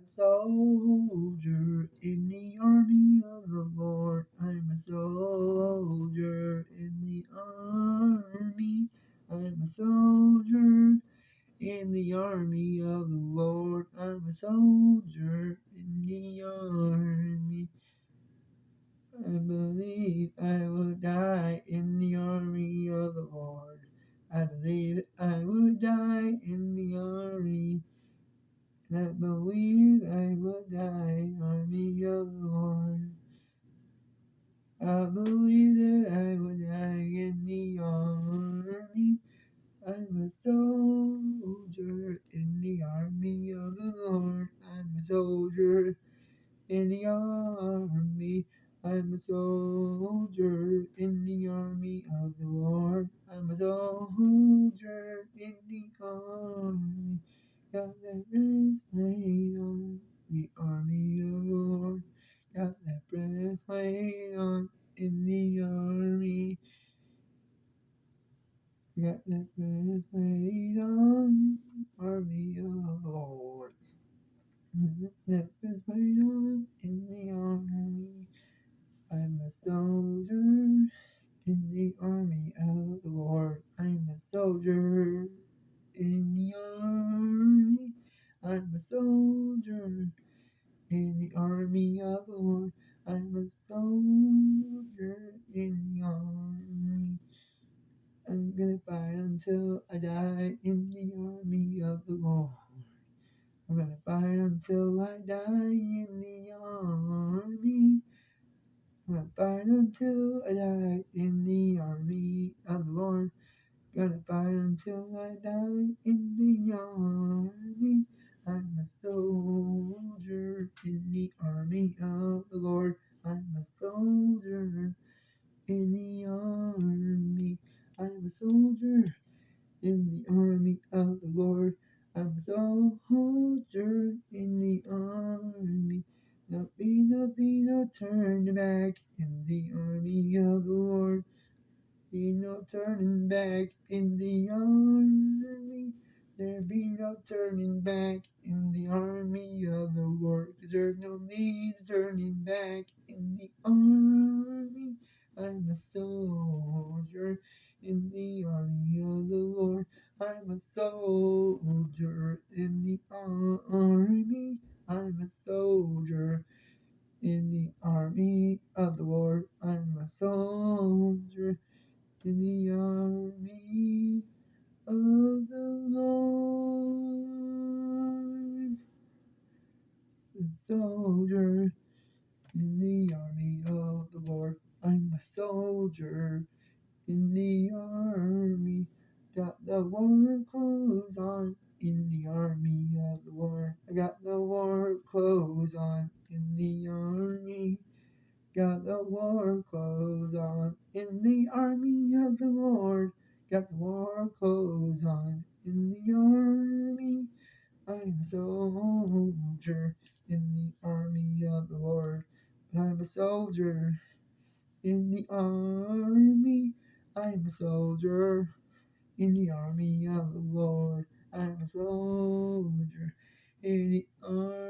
a soldier in the army of the Lord. I'm a soldier in the army. I'm a soldier in the army of the Lord. I'm a soldier in the army. I believe I would die in the army of the Lord. I believe I would die in the army. And I believe I would die, army of the Lord. I believe that I would die in the army. I'm a soldier in the army of the Lord. I'm a soldier in the army. I'm a soldier in the army of the Lord. I'm a soldier in the army. Got that breastplate on, the army of the Lord. Got that breastplate on in the army. Got that breastplate on, army of the Lord. Got that breastplate on in the army. I'm a soldier in the army of the Lord. I'm a soldier in the army. I'm a soldier in the army of the Lord. I'm a soldier in the army. I'm gonna fight until I die in the army of the Lord. I'm gonna fight until I die in the army. I'm gonna fight until I die in the army of the Lord. Gonna fight until I die in the army. I'm a soldier in the army of the Lord. I'm a soldier in the army. I'm a soldier in the army of the Lord. I'm a soldier in the army. No turning back in the army of the Lord. Be no turning back in the army. There be no turning back in the army of the Lord. 'Cause there's no need of turning back in the army. I'm a soldier in the army of the Lord. I'm a soldier in the army. I'm a soldier in the army of the Lord. I'm a soldier in the army of the Lord. A soldier in the army of the Lord. I'm a soldier in the army. Got the war clothes on in the army of the Lord. I got the war clothes on in the army. Got the war clothes on in the army of the Lord. Got the war clothes on in the army. I'm a soldier in the army of the Lord. But I'm a soldier in the army. I'm a soldier in the army of the Lord. I'm a soldier in the army.